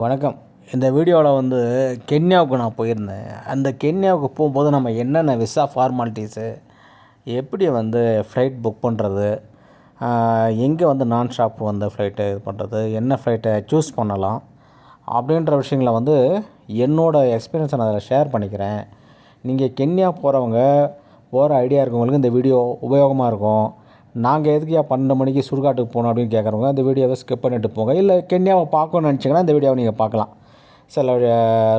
வணக்கம். இந்த வீடியோவில் கென்யாவுக்கு நான் போயிருந்தேன். அந்த கென்யாவுக்கு போகும்போது நம்ம என்னென்ன விசா ஃபார்மாலிட்டிஸு, எப்படி ஃப்ளைட் புக் பண்ணுறது, எங்கே நான் ஸ்டாப் ஃப்ளைட்டை இது பண்ணுறது, என்ன ஃப்ளைட்டை சூஸ் பண்ணலாம் அப்படின்ற விஷயங்களை என்னோடய எக்ஸ்பீரியன்ஸை நான் அதில் ஷேர் பண்ணிக்கிறேன். நீங்கள் கென்யா போகிற ஐடியா இருக்கவங்களுக்கு இந்த வீடியோ உபயோகமாக இருக்கும். நாங்கள் எதுக்குயா 12 மணிக்கு சுடுகாட்டுக்கு போகணும் அப்படின்னு கேட்குறவங்க இந்த வீடியோவை ஸ்கிப் பண்ணிட்டு போங்க. இல்லை கென்யாவை பார்க்கணுன்னு நினச்சிங்கன்னா இந்த வீடியோவை நீங்கள் பார்க்கலாம். சில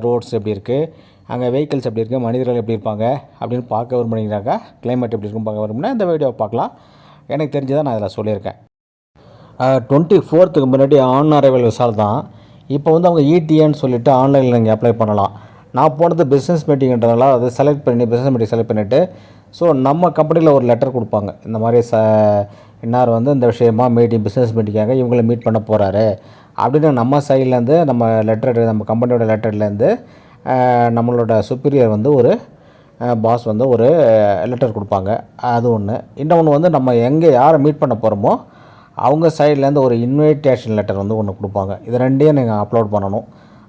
ரோட்ஸ் எப்படி இருக்குது, அங்கே வெஹிக்கிள்ஸ் எப்படி இருக்குது, மனிதர்கள் எப்படி இருப்பாங்க அப்படின்னு பார்க்க விரும்புனீங்கனாக்கா, கிளைமேட் எப்படி இருக்குன்னு பார்க்க விரும்புனா இந்த வீடியோவை பார்க்கலாம். எனக்கு தெரிஞ்சதை நான் இதில் சொல்லியிருக்கேன். 24க்கு முன்னாடி ஆன் அரைவல் விசால் தான். இப்போ அவங்க இடிஏன்னு சொல்லிவிட்டு ஆன்லைனில் நீங்கள் அப்ளை பண்ணலாம். நான் போனது பிஸ்னஸ் மீட்டிங்கிறதுனால அதை பிஸ்னஸ் மீட்டிங் செலக்ட் பண்ணிவிட்டு, ஸோ நம்ம கம்பெனியில் ஒரு லெட்டர் கொடுப்பாங்க. இந்த மாதிரி இன்னார் இந்த விஷயமா பிஸ்னஸ் மீட்டிங்காக இவங்களை மீட் பண்ண போகிறாரு அப்படின்னு நம்ம சைட்லேருந்து நம்ம கம்பெனியோட லெட்டர்லேருந்து நம்மளோட சுப்பீரியர் ஒரு பாஸ் ஒரு லெட்டர் கொடுப்பாங்க. அது ஒன்று. இன்னொன்று நம்ம எங்கே யாரை மீட் பண்ண போகிறோமோ அவங்க சைட்லேருந்து ஒரு இன்விடேஷன் லெட்டர் ஒன்று கொடுப்பாங்க. இது ரெண்டையும் நீங்கள் அப்லோட் பண்ணணும்.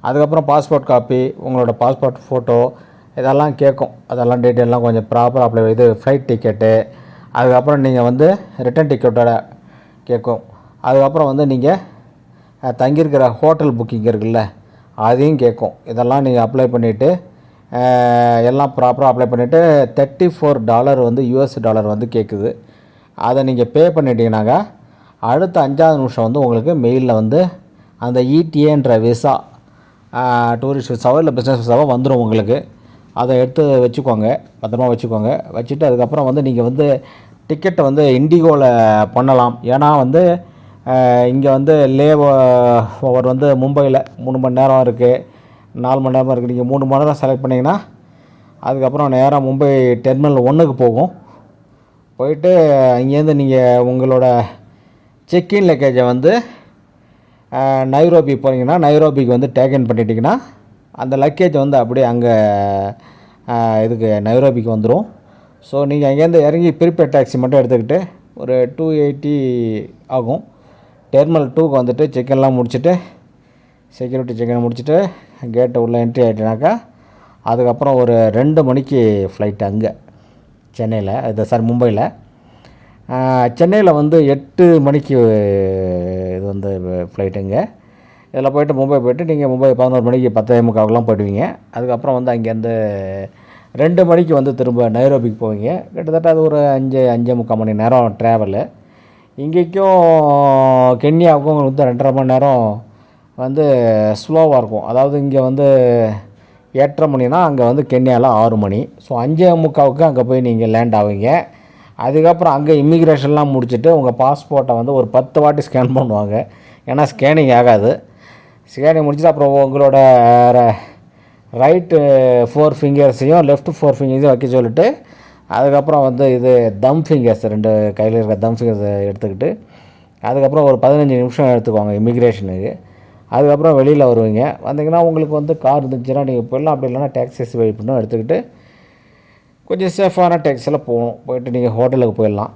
அதுக்கப்புறம் பாஸ்போர்ட் காப்பி, உங்களோட பாஸ்போர்ட் ஃபோட்டோ இதெல்லாம் கேட்கும். அதெல்லாம் டீட்டெயிலெலாம் கொஞ்சம் ப்ராப்பராக அப்ளை ஃப்ளைட் டிக்கெட்டு, அதுக்கப்புறம் நீங்கள் ரிட்டன் டிக்கெட்டோட கேட்கும். அதுக்கப்புறம் நீங்கள் தங்கியிருக்கிற ஹோட்டல் புக்கிங் இருக்குல்ல அதையும் கேட்கும். இதெல்லாம் நீங்கள் அப்ளை பண்ணிவிட்டு எல்லாம் ப்ராப்பராக அப்ளை பண்ணிவிட்டு $34 US டாலர் கேட்குது. அதை நீங்கள் பே பண்ணிட்டீங்கன்னாக்கா அடுத்த 5வது நிமிஷம் உங்களுக்கு மெயிலில் அந்த இடிஏன்ற விசா, டூரிஸ்ட் விசாவோ இல்லை பிஸ்னஸ் விசாவோ வந்துடும் உங்களுக்கு. அதை எடுத்து வச்சுக்கோங்க, பத்திரமா வச்சுக்கோங்க. வச்சுட்டு அதுக்கப்புறம் நீங்கள் டிக்கெட்டை இண்டிகோவில் பண்ணலாம். ஏன்னா இங்கே லே ஓவர் மும்பையில் 3 மணி நேரம் இருக்குது, 4 மணி நேரம் இருக்குது. நீங்கள் 3 மணி நேரம் செலக்ட் பண்ணிங்கன்னா அதுக்கப்புறம் நேராக மும்பை டெர்மினல் 1க்கு போகும். போயிட்டு அங்கேருந்து நீங்கள் உங்களோட செக்இன் லக்கேஜை நைரோபி போகிறீங்கன்னா நைரோபிக்கு டேக்கன் பண்ணிட்டீங்கன்னா அந்த லக்கேஜ் அப்படியே அங்கே இதுக்கு நைரோபிக்கு வந்துடும். ஸோ நீங்கள் அங்கேருந்து இறங்கி ப்ரீபெய்ட் டாக்ஸி மட்டும் எடுத்துக்கிட்டு ஒரு 280 ஆகும். டெர்மினல் 2க்கு செக்இன்லாம் முடிச்சுட்டு செக்யூரிட்டி செக்இன் முடிச்சுட்டு கேட்டை உள்ளே என்ட்ரி ஆகிட்டேனாக்கா அதுக்கப்புறம் ஒரு 2 மணிக்கு ஃப்ளைட் அங்கே சென்னையில் மும்பையில். சென்னையில் 8 மணிக்கு இது ஃப்ளைட்டுங்க. இதில் போய்ட்டு மும்பை போய்ட்டு நீங்கள் மும்பை 11 மணிக்கு 10:45 போய்டுவீங்க. அதுக்கப்புறம் அங்கேருந்து 2 மணிக்கு திரும்ப நைரோபிக்கு போவீங்க. கிட்டத்தட்ட அது ஒரு 5-5.25 மணி நேரம் ட்ராவலு. இங்கேக்கும் கென்யாவுக்கும் 2.5 மணி நேரம் ஸ்லோவாக இருக்கும். அதாவது இங்கே 8:30 மணினா அங்கே கென்யாவில் 6 மணி. ஸோ 5:45க்கு அங்கே போய் நீங்கள் லேண்ட் ஆவீங்க. அதுக்கப்புறம் அங்கே இமிக்ரேஷன்லாம் முடிச்சுட்டு உங்கள் பாஸ்போர்ட்டை ஒரு 10 வாட்டி ஸ்கேன் பண்ணுவாங்க. ஏன்னா ஸ்கேனிங் ஆகாது. ஸ்கேனிங் முடிச்சுட்டு அப்புறம் உங்களோட ரைட்டு 4 ஃபிங்கர்ஸையும் லெஃப்ட் 4 ஃபிங்கர்ஸையும் வைக்க சொல்லிட்டு அதுக்கப்புறம் இது தம் ஃபிங்கர்ஸ் 2 கையில் இருக்கிற தம் ஃபிங்கர்ஸை எடுத்துக்கிட்டு அதுக்கப்புறம் ஒரு 15 நிமிஷம் எடுத்துக்குவாங்க இமிக்ரேஷனுக்கு. அதுக்கப்புறம் வெளியில் வருவீங்க. வந்தீங்கன்னா உங்களுக்கு கார் இருந்துச்சுன்னா நீங்கள் போயிடலாம். அப்படி இல்லைனா டாக்ஸிஸ் வெயிட் பண்ணணும் எடுத்துக்கிட்டு கொஞ்சம் சேஃபான டாக்ஸியில் போகணும். போயிட்டு நீங்கள் ஹோட்டலுக்கு போயிடலாம்.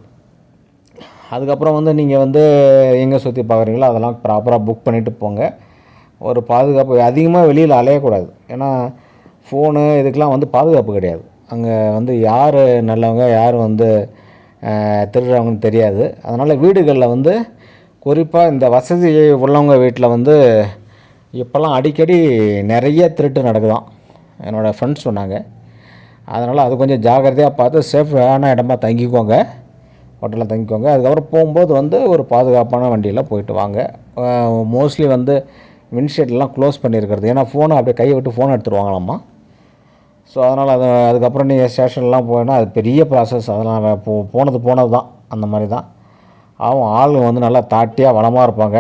அதுக்கப்புறம் நீங்கள் எங்கே சுற்றி பார்க்குறீங்களோ அதெல்லாம் ப்ராப்பராக புக் பண்ணிவிட்டு போங்க. ஒரு பாதுகாப்பு, அதிகமாக வெளியில் அலையக்கூடாது. ஏன்னா ஃபோனு இதுக்கெலாம் பாதுகாப்பு கிடையாது. அங்கே யார் நல்லவங்க யார் திருடுறவங்கன்னு தெரியாது. அதனால் வீடுகளில் குறிப்பாக இந்த வசதி உள்ளவங்க வீட்டில் இப்போல்லாம் அடிக்கடி நிறைய திருட்டு நடக்குதான். என்னோடய ஃப்ரெண்ட்ஸ் சொன்னாங்க. அதனால் அது கொஞ்சம் ஜாக்கிரதையாக பார்த்து சேஃபான இடமா தங்கிக்கோங்க, ஹோட்டலில் தங்கிக்கோங்க. அதுக்கப்புறம் போகும்போது ஒரு பாதுகாப்பான வண்டியில் போயிட்டு வாங்க. மோஸ்ட்லி விண்ட்ஷீட்லாம் க்ளோஸ் பண்ணியிருக்கிறது. ஏன்னா ஃபோனை அப்படியே கையை விட்டு ஃபோனை எடுத்துருவாங்களாம்மா. ஸோ அதனால் அதுக்கப்புறம் நீங்கள் ஸ்டேஷன்லாம் போனால் அது பெரிய ப்ராசஸ். அதெல்லாம் போனது தான் அந்த மாதிரி தான் ஆகும். ஆள் நல்லா தாட்டியாக வளமாக இருப்பாங்க.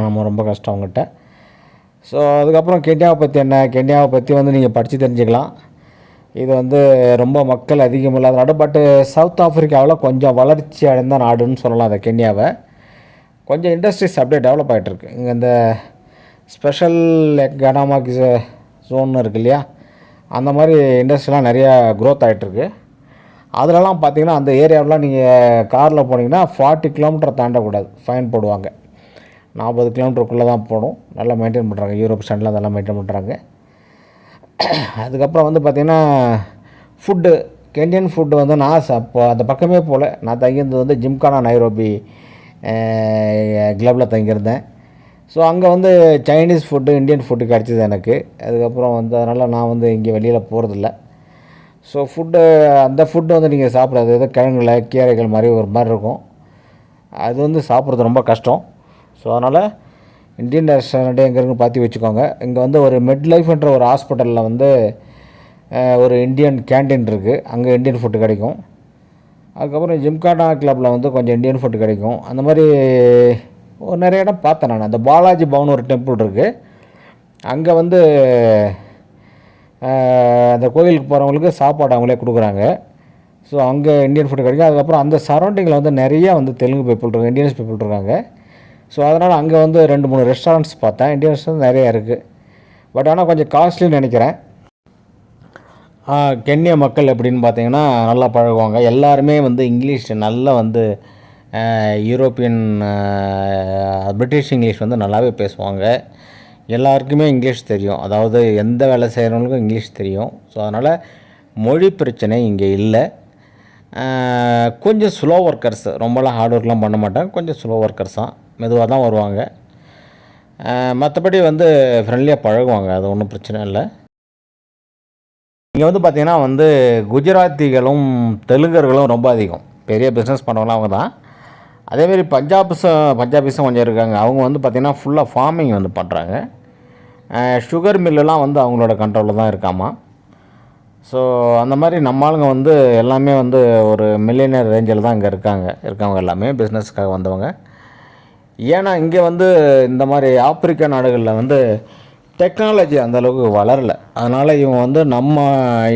நம்ம ரொம்ப கஷ்டம் அவங்ககிட்ட. ஸோ அதுக்கப்புறம் கென்யாவை பற்றி என்ன, கென்யாவை பற்றி நீங்கள் படித்து தெரிஞ்சுக்கலாம். இது ரொம்ப மக்கள் அதிகம் இல்லாத நாடு. பட்டு சவுத் ஆஃப்ரிக்காவில் கொஞ்சம் வளர்ச்சி அடைந்த நாடுன்னு சொல்லலாம். அதை கென்யாவை கொஞ்சம் இண்டஸ்ட்ரீஸ் அப்படியே டெவலப் ஆகிட்டுருக்கு. இங்கே இந்த ஸ்பெஷல் எக்கனாமிக் ஜோன் இருக்குது இல்லையா, அந்த மாதிரி இண்டஸ்ட்ரியெலாம் நிறையா க்ரோத் ஆகிட்டுருக்கு. அதிலலாம் பார்த்திங்கன்னா அந்த ஏரியாவெலாம் நீங்கள் காரில் போனீங்கன்னா 40 கிலோமீட்டர் தாண்டக்கூடாது, ஃபைன் போடுவாங்க. 40 கிலோமீட்டருக்குள்ளே தான் போகணும். நல்லா மெயின்டைன் பண்ணுறாங்க. யூரோப் ஸ்டாண்டில் அதெல்லாம் மெயின்டைன் பண்ணுறாங்க. அதுக்கப்புறம் வந்து பார்த்திங்கன்னா ஃபுட்டு, கென்யன் ஃபுட்டு வந்து நான் அப்போ அந்த பக்கமே போகல. நான் தங்கியிருந்தது வந்து ஜிம்கானா நைரோபி கிளப்பில் தங்கியிருந்தேன். ஸோ அங்கே வந்து சைனீஸ் ஃபுட்டு, இந்தியன் ஃபுட்டு கிடச்சிது எனக்கு. அதுக்கப்புறம் வந்து அதனால் நான் வந்து இங்கே வெளியில் போகிறதில்ல. ஸோ ஃபுட்டு, அந்த ஃபுட்டு வந்து நீங்கள் சாப்பிடாது ஏதோ கிழங்குல கீரைகள் மாதிரி ஒரு மாதிரி இருக்கும். அது வந்து சாப்பிட்றது ரொம்ப கஷ்டம். ஸோ அதனால் இந்தியன் ரெஸ்டாரண்ட்டு எங்கே இருக்குன்னு பார்த்து வச்சுக்கோங்க. இங்கே வந்து ஒரு மெட் லைஃப்ன்ற ஒரு ஹாஸ்பிட்டலில் வந்து ஒரு இந்தியன் கேன்டீன் இருக்குது. அங்கே இந்தியன் ஃபுட்டு கிடைக்கும். அதுக்கப்புறம் ஜிம்கானா கிளப்பில் வந்து கொஞ்சம் இந்தியன் ஃபுட்டு கிடைக்கும். அந்த மாதிரி நிறைய இடம் பார்த்தேன் நான். அந்த பாலாஜி பவன் ஒரு டெம்பிள் இருக்குது. அங்கே வந்து அந்த கோயிலுக்கு போகிறவங்களுக்கு சாப்பாடு அவங்களே கொடுக்குறாங்க. ஸோ அங்கே இந்தியன் ஃபுட்டு கிடைக்கும். அதுக்கப்புறம் அந்த சரௌண்டிங்கில் வந்து நிறையா வந்து தெலுங்கு பீப்புள் இருக்காங்க, இந்தியன்ஸ் பீப்புள் இருக்காங்க. ஸோ அதனால் அங்கே வந்து 2-3 ரெஸ்டாரண்ட்ஸ் பார்த்தேன். இந்தியன் ரெஸ்டாரண்ட் நிறையா இருக்குது. பட் ஆனால் கொஞ்சம் காஸ்ட்லின்னு நினைக்கிறேன். கென்யா மக்கள் எப்படின்னு பார்த்தீங்கன்னா நல்லா பழகுவாங்க. எல்லாருமே வந்து இங்கிலீஷ் நல்லா வந்து யூரோப்பியன் பிரிட்டிஷ் இங்கிலீஷ் வந்து நல்லாவே பேசுவாங்க. எல்லாருக்குமே இங்கிலீஷ் தெரியும். அதாவது எந்த வேலை செய்கிறவங்களுக்கும் இங்கிலீஷ் தெரியும். ஸோ அதனால் மொழி பிரச்சனை இங்கே இல்லை. கொஞ்சம் ஸ்லோ ஒர்க்கர்ஸ், ரொம்பலாம் ஹார்ட் ஒர்க்லாம் பண்ண மாட்டாங்க. கொஞ்சம் ஸ்லோ ஒர்க்கர்ஸ் தான், மெதுவாக தான் வருவாங்க. மற்றபடி வந்து ஃப்ரெண்ட்லியாக பழகுவாங்க. அது ஒன்றும் பிரச்சனை இல்லை. இங்கே வந்து பார்த்திங்கன்னா வந்து குஜராத்திகளும் தெலுங்கர்களும் ரொம்ப அதிகம். பெரிய பிஸ்னஸ் பண்ணுறவங்களாம் அவங்க தான். அதேமாரி பஞ்சாபிஸும் கொஞ்சம் இருக்காங்க. அவங்க வந்து பார்த்திங்கன்னா ஃபுல்லாக ஃபார்மிங் வந்து பண்ணுறாங்க. சுகர் மில்லெலாம் வந்து அவங்களோட கண்ட்ரோலில் தான் இருக்காமா. ஸோ அந்த மாதிரி நம்ம ஆளுங்க வந்து எல்லாமே வந்து ஒரு மில்லியனர் ரேஞ்சில் தான் இங்கே இருக்கவங்க எல்லாமே பிஸ்னஸ்க்காக வந்தவங்க. ஏன்னா இங்கே வந்து இந்த மாதிரி ஆப்பிரிக்கா நாடுகளில் வந்து டெக்னாலஜி அந்தளவுக்கு வளரலை. அதனால் இவங்க வந்து நம்ம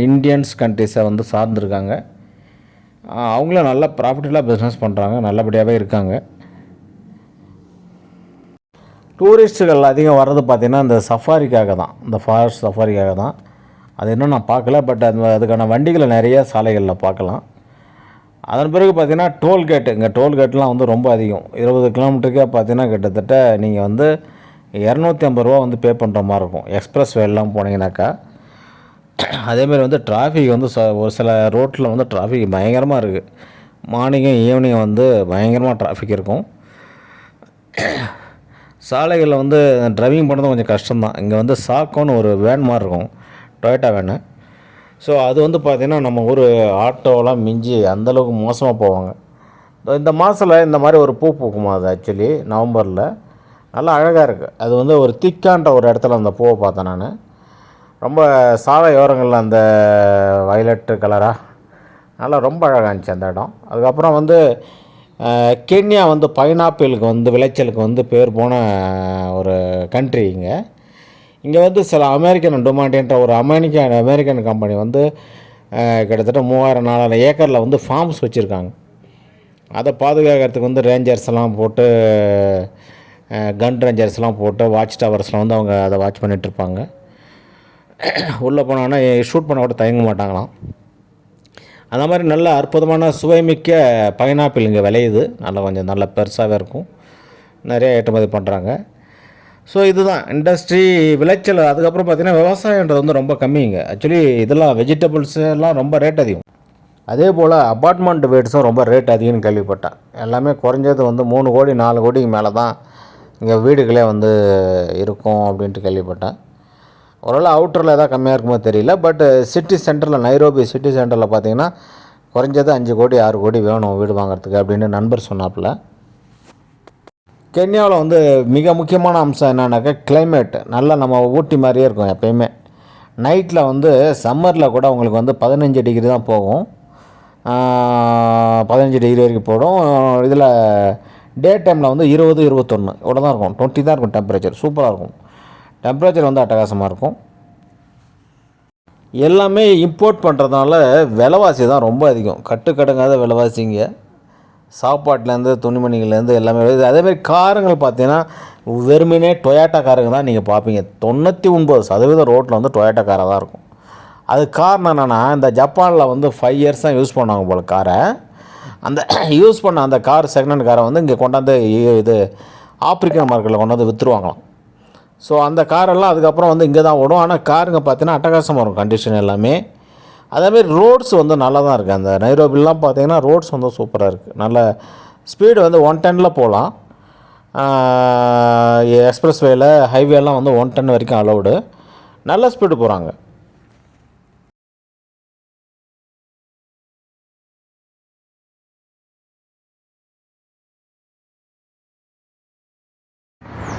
இந்தியன்ஸ் கண்ட்ரிஸை வந்து சார்ந்திருக்காங்க. அவங்களும் நல்ல ப்ராஃபிட்டபுளாக பிஸ்னஸ் பண்ணுறாங்க, நல்லபடியாகவே இருக்காங்க. டூரிஸ்ட்டுகள் அதிகம் வர்றது பார்த்திங்கன்னா இந்த சஃபாரிக்காக தான், இந்த ஃபாரஸ்ட் சஃபாரிக்காக தான். அது இன்னும் நான் பார்க்கல. பட் அதுக்கான வண்டிகளை நிறைய சாலைகளில் பார்க்கலாம். அதன் பிறகு பார்த்திங்கன்னா டோல்கேட்டு, இங்கே டோல்கேட்லாம் வந்து ரொம்ப அதிகம். 20 கிலோமீட்டருக்கே பார்த்திங்கன்னா கிட்டத்தட்ட நீங்கள் வந்து 250 ரூபா வந்து பே பண்ணுற மாதிரி இருக்கும், எக்ஸ்பிரஸ் வேலாம் போனீங்கன்னாக்கா. அதேமாதிரி வந்து டிராஃபிக் வந்து ஒரு சில ரோட்டில் வந்து டிராஃபிக் பயங்கரமாக இருக்குது. மார்னிங்கும் ஈவினிங் வந்து பயங்கரமாக டிராஃபிக் இருக்கும். சாலைகளில் வந்து ட்ரைவிங் பண்ணுறது கொஞ்சம் கஷ்டம்தான். இங்கே வந்து சாக்கோன்னு ஒரு வேன் மாதிரி இருக்கும், டொயோட்டா வேனு. ஸோ அது வந்து பார்த்திங்கன்னா நம்ம ஊர் ஆட்டோலாம் மிஞ்சி அந்தளவுக்கு மோசமாக போவாங்க. இந்த மாதத்தில் இந்த மாதிரி ஒரு பூ பூக்குமா, அது ஆக்சுவலி நவம்பரில் நல்லா அழகாக இருக்குது. அது வந்து ஒரு திக்கான்ற ஒரு இடத்துல அந்த பூவை பார்த்தேன் நான். ரொம்ப சாலை ஓரங்களில் அந்த வயலட்டு கலராக நல்லா ரொம்ப அழகாக இருந்துச்சு அந்த இடம். அதுக்கப்புறம் வந்து கென்யா வந்து பைனாப்பிளுக்கு வந்து விளைச்சலுக்கு வந்து பேர் போன ஒரு கண்ட்ரி. இங்கே வந்து சில அமெரிக்கன் டொமாட்டோன்ற ஒரு அமெரிக்கன் கம்பெனி வந்து கிட்டத்தட்ட 3000-4000 ஏக்கரில் வந்து ஃபார்ம்ஸ் வச்சுருக்காங்க. அதை பாதுகாக்கிறதுக்கு வந்து ரேஞ்சர்ஸ்லாம் போட்டு, கன் ரேஞ்சர்ஸ்லாம் போட்டு வாட்ச் டவர்ஸில் வந்து அவங்க அதை வாட்ச் பண்ணிகிட்ருப்பாங்க. உள்ளே போனாங்கன்னா ஷூட் பண்ண கூட தயங்க மாட்டாங்களாம். அந்த மாதிரி நல்ல அற்புதமான சுவைமிக்க பைனாப்பிள் இங்கே விளையுது. கொஞ்சம் நல்ல பெருசாகவே இருக்கும். நிறைய ஏற்றுமதி பண்ணுறாங்க. ஸோ இதுதான் இண்டஸ்ட்ரி விளைச்சல். அதுக்கப்புறம் பார்த்திங்கன்னா விவசாயன்றது வந்து ரொம்ப கம்மிங்க. ஆக்சுவலி இதெல்லாம் வெஜிடபிள்ஸ் எல்லாம் ரொம்ப ரேட் அதிகம். அதே போல் அப்பார்ட்மெண்ட் வீட்ஸும் ரொம்ப ரேட் அதிகம்னு கேள்விப்பட்டேன். எல்லாமே குறைஞ்சது வந்து 3 கோடி 4 கோடிக்கு மேலே தான் இங்கே வீடுகளே வந்து இருக்கும் அப்படின்ட்டு கேள்விப்பட்டேன். ஓரளவு அவுட்டரில் எதாவது கம்மியாக இருக்குமோ தெரியல. பட் சிட்டி சென்டரில், நைரோபி சிட்டி சென்டரில் பார்த்திங்கன்னா குறைஞ்சது 5 கோடி 6 கோடி வேணும் வீடு வாங்குறதுக்கு அப்படின்னு நண்பர் சொன்னாப்புல. கென்யாவில் வந்து மிக முக்கியமான அம்சம் என்னன்னாக்கா கிளைமேட் நல்லா நம்ம ஊட்டி மாதிரியே இருக்கும் எப்பயுமே. நைட்டில் வந்து சம்மரில் கூட உங்களுக்கு வந்து 15 டிகிரி தான் போகும், 15 டிகிரி வரைக்கும் போடும். இதில் டே டைமில் வந்து 20-21 இவ்வளோ தான் இருக்கும், 20 தான் இருக்கும் டெம்பரேச்சர். சூப்பராக இருக்கும், டெம்பரேச்சர் வந்து அட்டகாசமாக இருக்கும். எல்லாமே இம்போர்ட் பண்ணுறதுனால விலைவாசி தான் ரொம்ப அதிகம், கட்டுக்கடங்காத விலைவாசிங்க. சாப்பாட்லேருந்து துணிமணிகள்லேருந்து எல்லாமே. அதேமாதிரி காருங்கள் பார்த்தீங்கன்னா வெறுமனே டொயோட்டா காருங்க தான் நீங்கள் பார்ப்பீங்க. 99% ரோட்டில் வந்து டொயோட்டா காராக தான் இருக்கும். அது காரணம் என்னென்னா, இந்த ஜப்பானில் வந்து 5 இயர்ஸ் தான் யூஸ் பண்ணுவாங்க போல் காரை. அந்த யூஸ் பண்ண அந்த கார், செகண்ட் ஹேண்ட் காரை வந்து இங்கே கொண்டாந்து இது ஆப்பிரிக்கன் மார்க்கெட்டில் கொண்டு வந்து விற்றுருவாங்களாம். ஸோ அந்த காரெல்லாம் அதுக்கப்புறம் வந்து இங்கே தான் ஓடும். ஆனால் காருங்க பார்த்தீங்கன்னா அட்டகாசமாக இருக்கும் கண்டிஷன் எல்லாமே. அதேமாரி ரோட்ஸ் வந்து நல்லா தான் இருக்குது. அந்த நைரோபிலாம் பார்த்தீங்கன்னா ரோட்ஸ் வந்து சூப்பராக இருக்குது. நல்ல ஸ்பீடு வந்து 110 போகலாம். எக்ஸ்பிரஸ் வேல ஹைவேலாம் வந்து 110 வரைக்கும் அலௌடு. நல்ல ஸ்பீடு போகிறாங்க.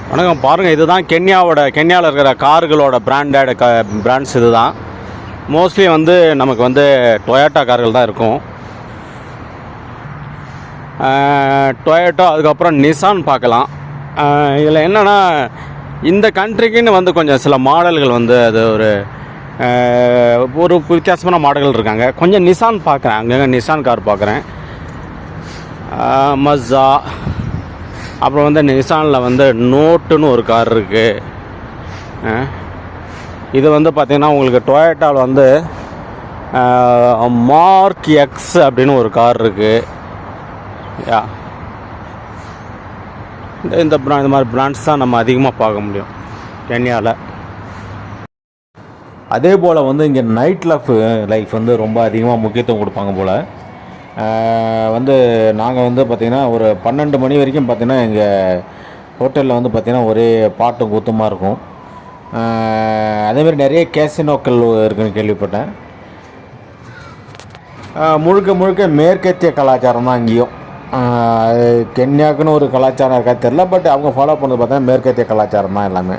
வணக்கம். பாருங்கள், இதுதான் கென்யாவில் இருக்கிற கார்களோட பிராண்ட்ஸ் இது தான். மோஸ்ட்லி வந்து நமக்கு வந்து டொயோட்டா கார்கள் தான் இருக்கும். டொயோட்டோ, அதுக்கப்புறம் நிசான் பார்க்கலாம். இதில் என்னென்னா இந்த கண்ட்ரிக்குன்னு வந்து கொஞ்சம் சில மாடல்கள் வந்து அது ஒரு வித்தியாசமான மாடல்கள் இருக்காங்க. கொஞ்சம் நிசான் பார்க்குறேன், அங்கங்கே நிசான் கார் பார்க்குறேன். மஸ்ஸா, அப்புறம் வந்து நிசானில் வந்து நோட்டுன்னு ஒரு கார் இருக்குது. இது வந்து பார்த்திங்கன்னா உங்களுக்கு டொயோட்டாவில் வந்து மார்க் எக்ஸ் அப்படின்னு ஒரு கார் இருக்குது. யா, இந்த மாதிரி பிராண்ட்ஸ் தான் நம்ம அதிகமாக பார்க்க முடியும் கென்யாவில். அதே போல் வந்து இங்கே நைட் லைஃப் வந்து ரொம்ப அதிகமாக முக்கியத்துவம் கொடுப்பாங்க போல். வந்து நாங்கள் வந்து பார்த்திங்கன்னா ஒரு 12 மணி வரைக்கும் பார்த்திங்கன்னா எங்கள் ஹோட்டலில் வந்து பார்த்திங்கன்னா ஒரே பாட்டும் கூத்துமாக இருக்கும். அதேமாதிரி நிறைய கேசினோக்கள் இருக்குதுன்னு கேள்விப்பட்டேன். முழுக்க மேற்கத்திய கலாச்சாரம் தான் இங்கேயும். கென்யாவுக்குன்னு ஒரு கலாச்சாரம் இருக்கா தெரில, பட் அவங்க ஃபாலோ பண்ணுறது பார்த்தீங்கன்னா மேற்கத்திய கலாச்சாரம் தான் எல்லாமே.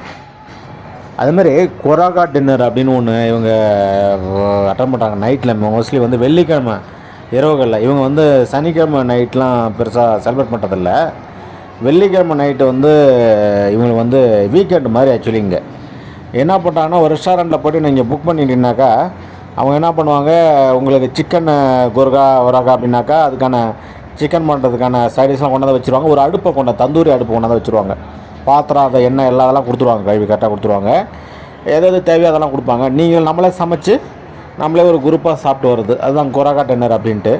அதுமாதிரி கொராகா டின்னர் அப்படின்னு ஒன்று இவங்க அட்டன் பண்ணுறாங்க நைட்டில். மோஸ்ட்லி வந்து வெள்ளிக்கிழமை இரவுகளில். இவங்க வந்து சனிக்கிழமை நைட்லாம் பெருசாக செலிப்ரேட் பண்ணுறதில்ல. வெள்ளிக்கிழமை நைட்டு வந்து இவங்களுக்கு வந்து வீக்கெண்டு மாதிரி. ஆக்சுவலி இங்கே என்ன பண்ணுறாங்கன்னா, ஒரு ரெஸ்டாரண்ட்டில் போய்ட்டு நீங்கள் புக் பண்ணிட்டீங்கனாக்கா அவங்க என்ன பண்ணுவாங்க, உங்களுக்கு சிக்கன் ஒராகா அப்படின்னாக்கா அதுக்கான சிக்கன் பண்ணுறதுக்கான சைடிஷ்லாம் கொண்டாந்து வச்சுருவாங்க. ஒரு அடுப்பை தந்தூரி அடுப்பு கொண்டாந்து வச்சுருவாங்க. பாத்திரம், அதை எண்ணெய் அதெல்லாம் கொடுத்துருவாங்க, கழுவி கரெக்டாக கொடுத்துருவாங்க. எது தேவையோ அதெல்லாம் கொடுப்பாங்க. நீங்கள் நம்மளே சமைச்சு நம்மளே ஒரு குரூப்பாக சாப்பிட்டு வருது. அதுதான் கொராகா டின்னர் அப்படின்ட்டு.